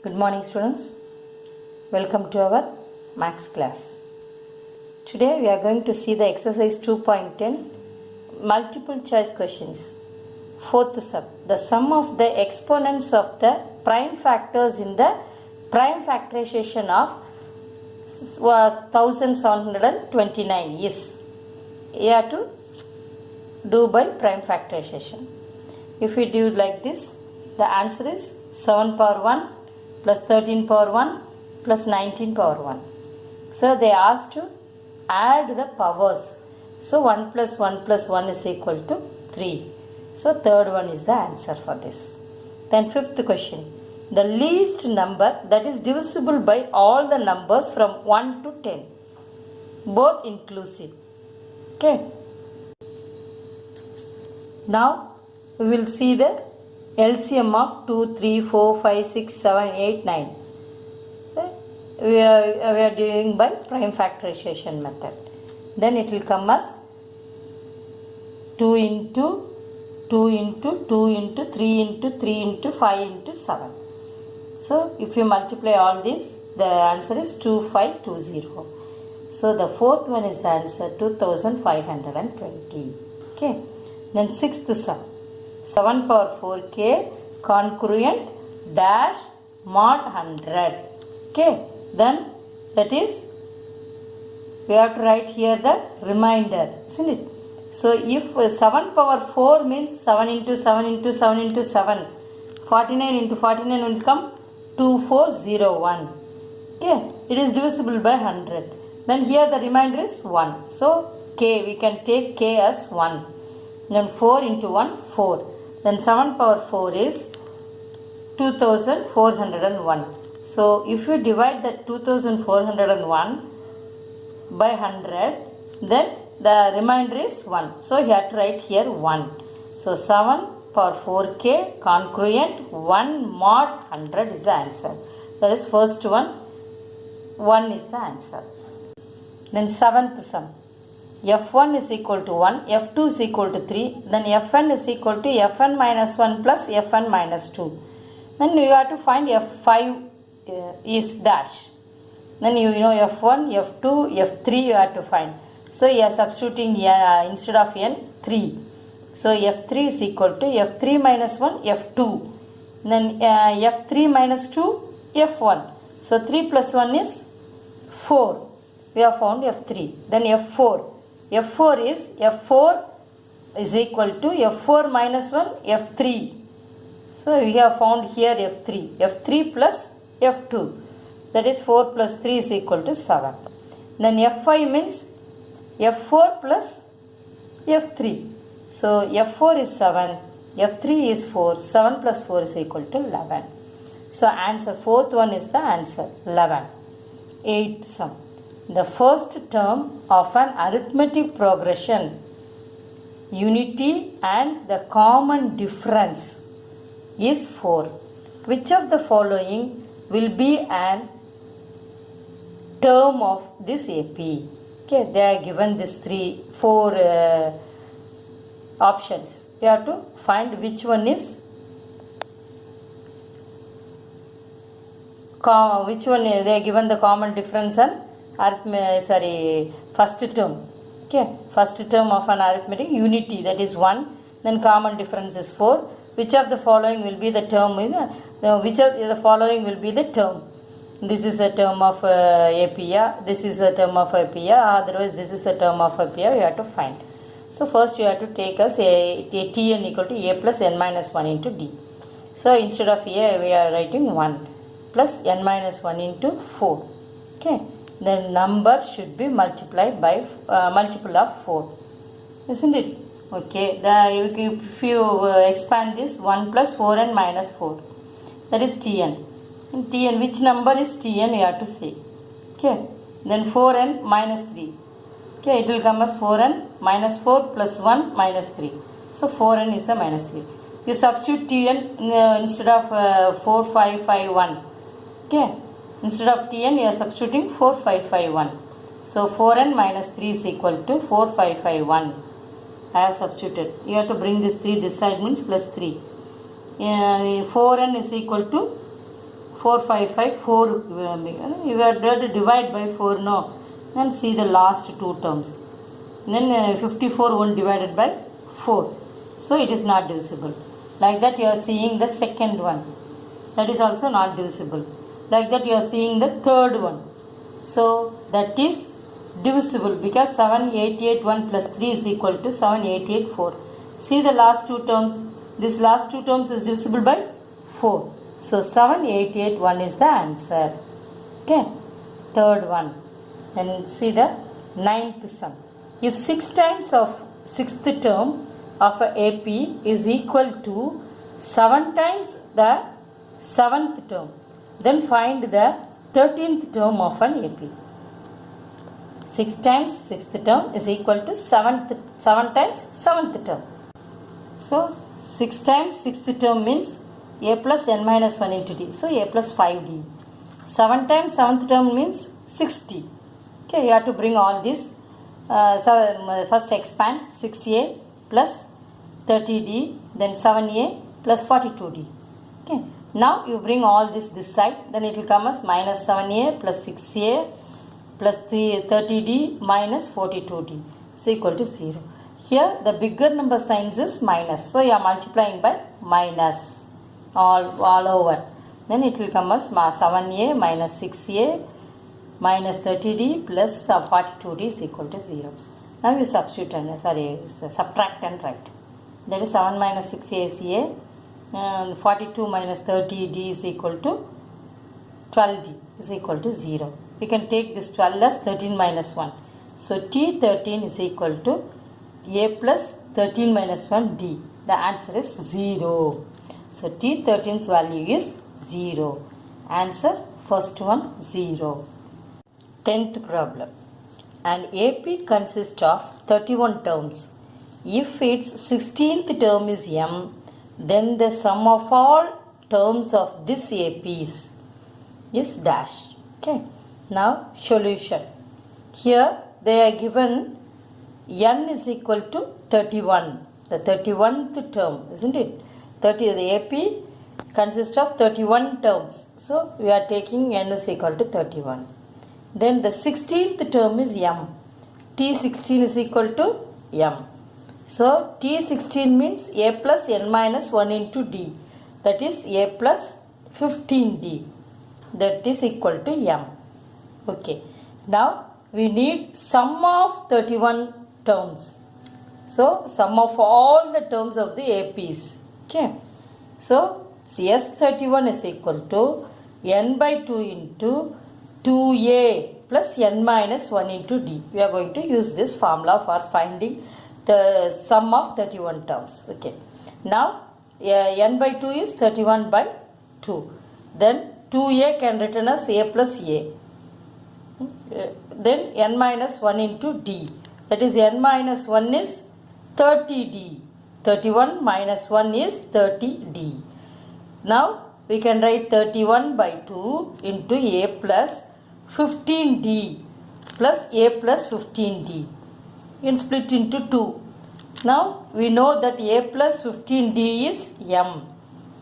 Good morning students, welcome to our maths class. Today we are going to see the exercise 2.10 multiple choice questions. Fourth sum, the sum of the exponents of the prime factors in the prime factorization of 1729 is, you have to do by prime factorization. If we do like this, the answer is 7 power 1 plus 13 power 1 plus 19 power 1. So they asked to add the powers. So 1 plus 1 plus 1 is equal to 3. So third one is the answer for this. Then fifth question. The least number that is divisible by all the numbers from 1 to 10. Both inclusive. Okay. Now we will see the LCM of 2, 3, 4, 5, 6, 7, 8, 9. So we are doing by prime factorization method. Then it will come as 2 into 2 into 2 into 3 into 3 into 5 into 7. So if you multiply all this, the answer is 2520. So the fourth one is the answer 2520. Okay. Then sixth sum. 7 power 4k concurrent dash mod 100. Okay. Then that is, we have to write here the remainder, isn't it? So if 7 power 4 means 7 into 7 into 7 into 7, 49 into 49 will come 2401. Okay. It is divisible by 100. Then here the remainder is 1. So k, we can take k as 1. Then 4 into 1, 4. Then 7 power 4 is 2401. So if you divide that 2401 by 100, then the remainder is 1. So you have to write here 1. So 7 power 4k concurrent 1 mod 100 is the answer. That is first one, 1 is the answer. Then seventh sum. F1 is equal to 1, F2 is equal to 3, then Fn is equal to Fn minus 1 plus Fn minus 2. Then you have to find F5 is dash. Then you know F1, F2, F3 you have to find. So you are substituting instead of n, 3. So F3 is equal to F3 minus 1, F2. Then F3 minus 2, F1. So 3 plus 1 is 4. We have found F3. Then F4. F4 is equal to F4 minus 1, F3. So we have found here F3. F3 plus F2. That is 4 plus 3 is equal to 7. Then F5 means F4 plus F3. So F4 is 7. F3 is 4. 7 plus 4 is equal to 11. So answer, fourth one is the answer, 11. Eighth sum. The first term of an arithmetic progression, unity and the common difference is 4. Which of the following will be an term of this AP? Okay, they are given this 4 options. We have to find which one is which one they are given the common difference and first term. Okay, first term of an arithmetic, unity, that is 1, then common difference is 4. Which of the following will be the term is which of the following will be the term? This is a term of APA, this is a term of APA, otherwise this is a term of APA. We have to find. So first you have to take as a Tn equal to a plus n minus 1 into d. So instead of a we are writing 1 plus n minus 1 into 4. Okay. The number should be multiplied by multiple of 4, isn't it? Okay, if you expand this, 1 plus 4n minus 4, that is Tn. And Tn, which number is Tn, you have to say. Okay, then 4n minus 3. Okay, it will come as 4n minus 4 plus 1 minus 3. So 4n is the minus 3. You substitute Tn instead of 4551. Okay. Instead of Tn, you are substituting 4551. So 4n minus 3 is equal to 4551. I have substituted. You have to bring this 3 this side, means plus 3. 4n is equal to 4, 5, 5, 4. You have to divide by 4, no. Then see the last two terms. Then 54 1 divided by 4. So it is not divisible. Like that you are seeing the second one. That is also not divisible. Like that you are seeing the third one. So that is divisible because 7881 plus 3 is equal to 7884. See the last two terms. This last two terms is divisible by 4. So 7881 is the answer. Okay. Third one. Then see the ninth sum. If 6 times of sixth term of a AP is equal to 7 times the 7th term, then find the 13th term of an AP. 6 times 6th term is equal to 7 times 7th term. So 6 times 6th term means A plus n minus 1 into D. So A plus 5D. 7 times 7th term means 60. Okay, you have to bring all this. So first expand 6A plus 30D, then 7A plus 42D. Okay. Now you bring all this side, then it will come as minus 7A plus 6A plus 30D minus 42D is equal to 0. Here the bigger number signs is minus. So you are multiplying by minus all over. Then it will come as 7A minus 6A minus 30D plus 42D is equal to 0. Now you substitute subtract and write. That is 7 minus 6A is A. And 42 minus 30D is equal to 12D is equal to 0. We can take this 12 as 13 minus 1. So T13 is equal to A plus 13 minus 1D. The answer is 0. So T13's value is 0. Answer first one 0. 10th problem. An AP consists of 31 terms. If its 16th term is M, then the sum of all terms of this APs is dash. Okay. Now solution. Here they are given N is equal to 31. The 31th term, isn't it? The AP consists of 31 terms. So we are taking N is equal to 31. Then the 16th term is M. T16 is equal to M. So T16 means A plus n minus 1 into D. That is A plus 15D. That is equal to M. Okay. Now we need sum of 31 terms. So sum of all the terms of the APs. Okay. So S31 is equal to n by 2 into 2A plus n minus 1 into D. We are going to use this formula for finding the sum of 31 terms. Okay. Now n by 2 is 31 by 2. Then 2A can written as A plus A. Then n minus 1 into D. That is n minus 1 is 30D. 31 minus 1 is 30D. Now we can write 31 by 2 into A plus 15D plus A plus 15D. And split into 2. Now we know that A plus 15D is M.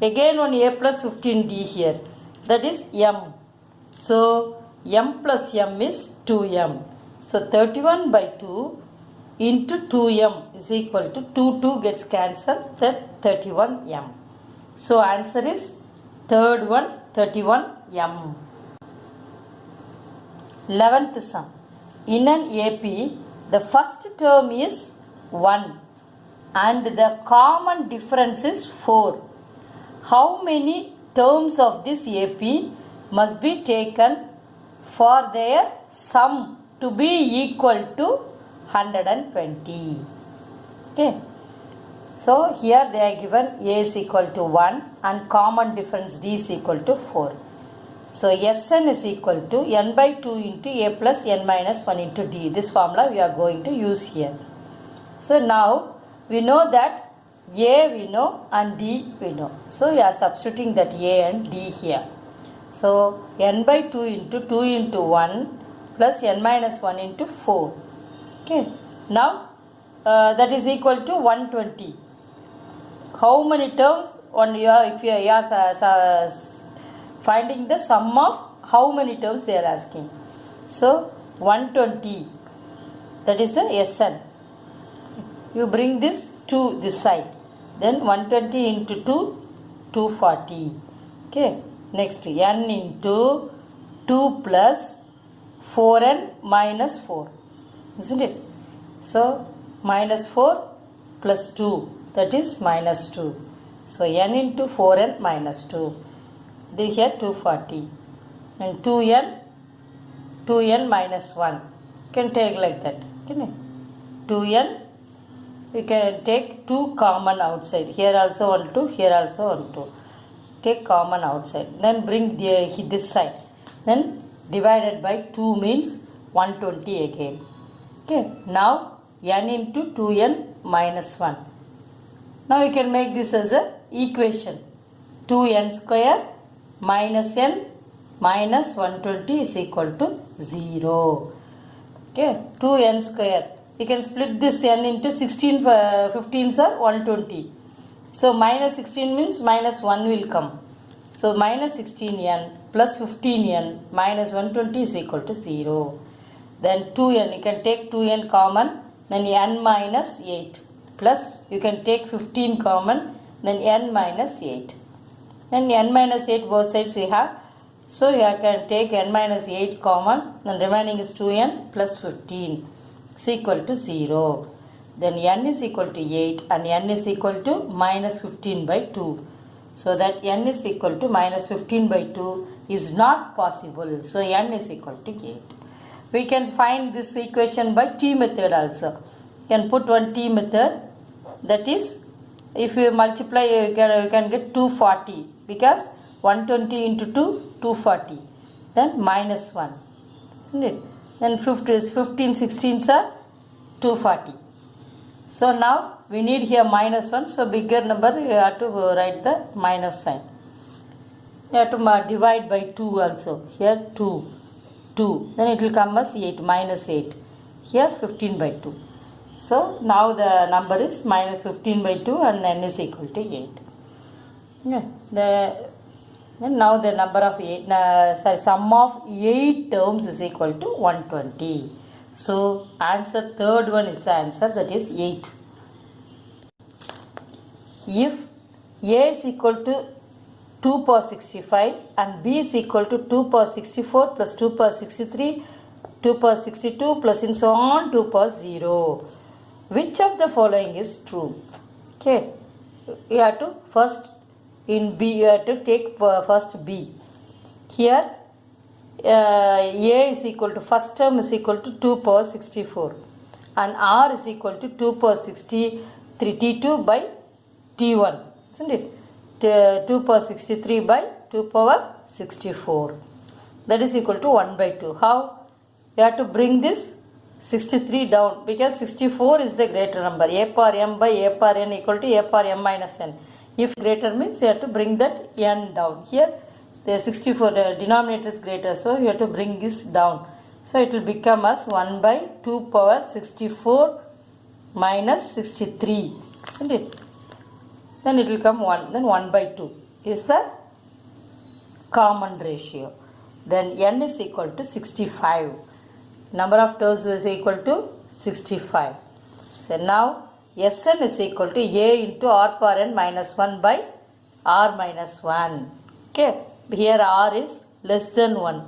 Again one A plus 15D here. That is M. So M plus M is 2M. So 31 by 2 into 2M is equal to 2 gets cancelled. That 31M. So answer is third one 31M. 11th sum. In an AP, the first term is 1 and the common difference is 4. How many terms of this AP must be taken for their sum to be equal to 120? Okay. So here they are given A is equal to 1 and common difference D is equal to 4. So Sn is equal to n by 2 into A plus n minus 1 into D. This formula we are going to use here. So now we know that A we know and D we know. So we are substituting that A and D here. So n by 2 into 2 into 1 plus n minus 1 into 4. Okay. Now that is equal to 120. How many terms if you are finding the sum of how many terms they are asking. So 120, that is the Sn. You bring this to this side, then 120 into 2, 240. Okay, next n into 2 plus 4n minus 4, isn't it? So minus 4 plus 2, that is minus 2. So n into 4n minus 2, this here 240, and 2n minus 1, can take like that. Okay, 2n, we can take 2 common outside, here also 1 2, here also 1 2, take common outside, then bring this side, then divided by 2 means 120 again. Okay, now n into 2n minus 1. Now we can make this as a equation. 2n square minus n minus 120 is equal to 0. Okay, 2n square. We can split this n into 16 15s are 120. So minus 16 means minus 1 will come. So minus 16n plus 15n minus 120 is equal to 0. Then 2n, you can take 2n common, then n minus 8, plus you can take 15 common, then n minus 8. Then n minus 8 both sides we have. So you can take n minus 8 common, then remaining is 2n plus 15 is equal to 0. Then n is equal to 8 and n is equal to minus 15 by 2. So that n is equal to minus 15 by 2 is not possible. So n is equal to 8. We can find this equation by T method also. You can put one T method, that is, if you multiply you can get 240, because 120 into 2, 240, then minus 1, isn't it? Then 15 16s are 240. So now we need here minus 1, so bigger number you have to write the minus sign. You have to divide by 2 also. Here 2, then it will come as 8, minus 8. Here 15 by 2. So now the number is minus 15 by 2 and n is equal to 8. Yeah, then now the number of 8, sum of 8 terms is equal to 120. So answer, third one is the answer, that is 8. If a is equal to 2 power 65 and b is equal to 2 power 64 plus 2 power 63, 2 power 62 plus and so on 2 power 0, which of the following is true? Okay, you have to first in b, you have to take first b. Here a is equal to, first term is equal to 2 power 64 and r is equal to 2 power 63 t2 by t1, isn't it? 2 power 63 by 2 power 64, that is equal to 1 by 2. How? You have to bring this 63 down, because 64 is the greater number. A power m by a power n equal to a power m minus n. If greater means you have to bring that n down. Here the 64, the denominator is greater, so you have to bring this down. So it will become as 1 by 2 power 64 minus 63, isn't it? Then it will come 1, then 1 by 2 is the common ratio. Then n is equal to 65. Number of terms is equal to 65. So now Sn is equal to a into r power n minus 1 by r minus 1. Okay, here r is less than 1.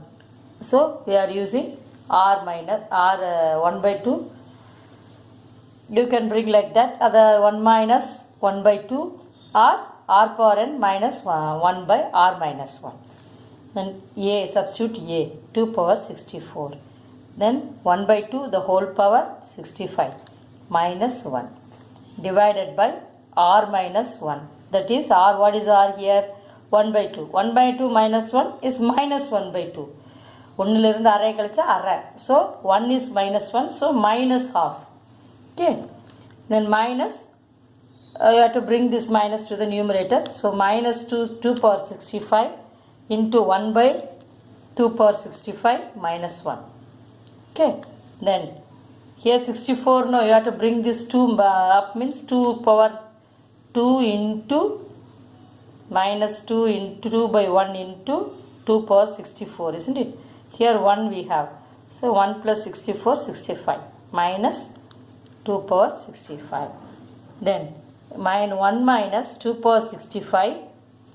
So we are using r minus r 1 by 2. You can bring like that, other 1 minus 1 by 2 or r power n minus 1 by r minus 1. Then a, substitute a, 2 power 64. Then 1 by 2 the whole power 65 minus 1 divided by r minus 1. That is r, what is r here? 1 by 2. 1 by 2 minus 1 is minus 1 by 2. 1 இருந்து அரை கழிச்சா அரை. So 1 is minus 1, so minus half. Okay. Then minus, you have to bring this minus to the numerator. So minus 2 power 65 into 1 by 2 power 65 minus 1. Okay. Then here 64, no, you have to bring this 2 up, means 2 power 2 into minus 2 into 2 by 1 into 2 power 64, isn't it? Here 1 we have. So 1 plus 64, 65 minus 2 power 65. Then 1 minus 2 power 65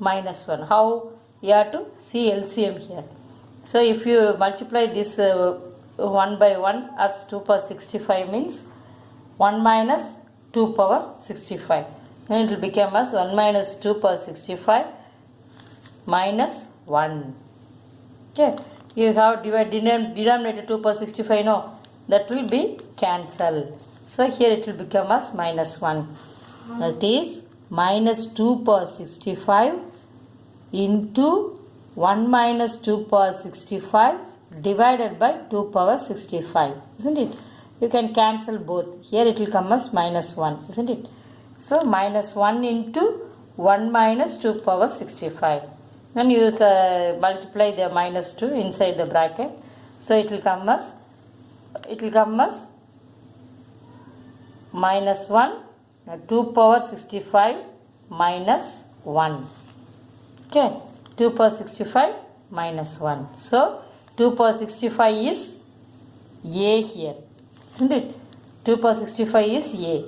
minus 1. How? You have to see LCM here. So if you multiply this 1 by 1 as 2 power 65 means 1 minus 2 power 65. Then it will become as 1 minus 2 power 65 minus 1. Okay. You have denominator 2 power 65, no? That will be cancel. So here it will become as minus 1. That is minus 2 power 65 into 1 minus 2 power 65 divided by 2 power 65. Isn't it? You can cancel both. Here it will come as minus 1. Isn't it? So minus 1 into 1 minus 2 power 65. Then you multiply the minus 2 inside the bracket. So it will come as minus 1 2 power 65 minus 1. Okay, 2 power 65 minus 1. So 2 power 65 is A here, isn't it? 2 power 65 is A.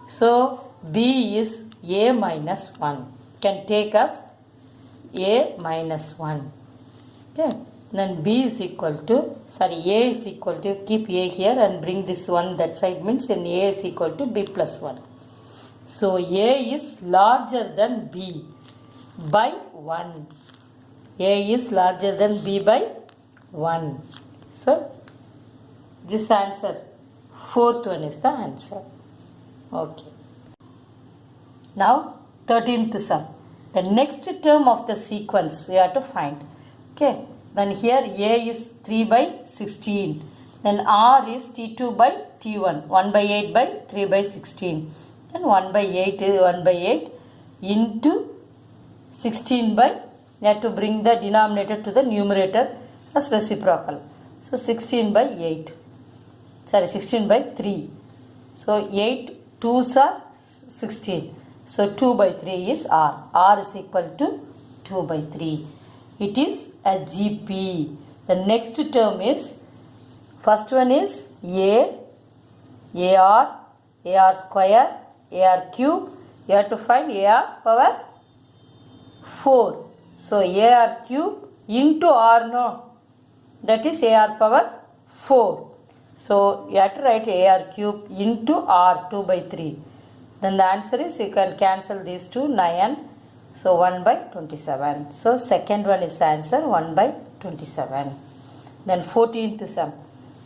So B is A minus 1. Can take us A minus 1. Okay. Then B is equal to, A is equal to, keep A here and bring this one that side means then A is equal to B plus 1. So A is larger than B by 1. A is larger than B by 1. So this answer, fourth one is the answer. Okay. Now 13th sum. The next term of the sequence we have to find. Okay. Then here A is 3 by 16. Then R is T2 by T1. 1 by 8 by 3 by 16. Then 1 by 8 is 1 by 8 into 16 by, you have to bring the denominator to the numerator as reciprocal. So 16 by 8. 16 by 3. So 8 2s are 16. So 2 by 3 is R. R is equal to 2 by 3. It is a GP. The next term is, first one is A, AR, AR square, AR cube. You have to find AR power 4. So AR cube into R, no. That is AR power 4. So you have to write AR cube into R 2 by 3. Then the answer is, you can cancel these two, 9. So 1 by 27. So second one is the answer, 1 by 27. Then 14th sum.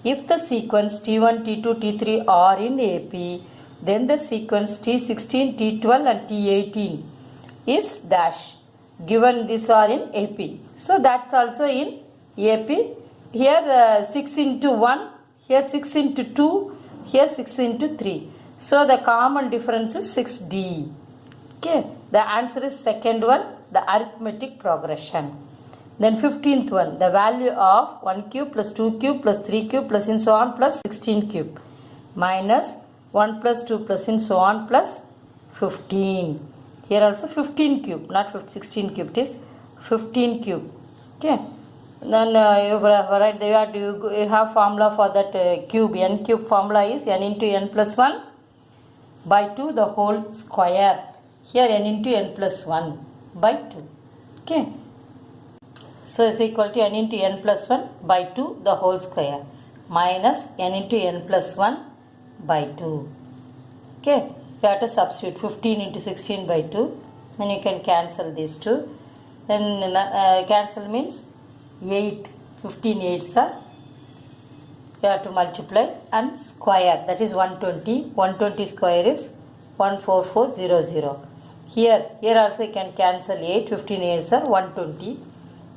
If the sequence T1, T2, T3 are in AP, then the sequence T16, T12 and T18 is dash. Given these are in AP. So that's also in AP. Here 6 into 1, here 6 into 2, here 6 into 3. So the common difference is 6D. Okay. The answer is second one, the arithmetic progression. Then 15th one, the value of 1 cube plus 2 cube plus 3 cube plus in so on plus 16 cube minus 1 plus 2 plus in so on plus 15. Here also 15 cube, not 16 cube, it is 15 cube. Okay. Then you have formula for that cube. N cube formula is n into n plus 1 by 2 the whole square. Here n into n plus 1 by 2. Okay. So is equal to n into n plus 1 by 2 the whole square minus n into n plus 1 by 2. Okay. You have to substitute 15 into 16 by 2. Then you can cancel these two. Then cancel means 8. 15 8s are. You have to multiply and square. That is 120. 120 square is 14400. Here also you can cancel 8. 15 8s are 120.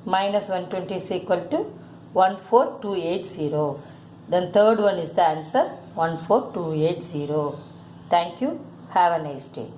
Minus 120 is equal to 14280. Then third one is the answer, 14280. Thank you. Have a nice day.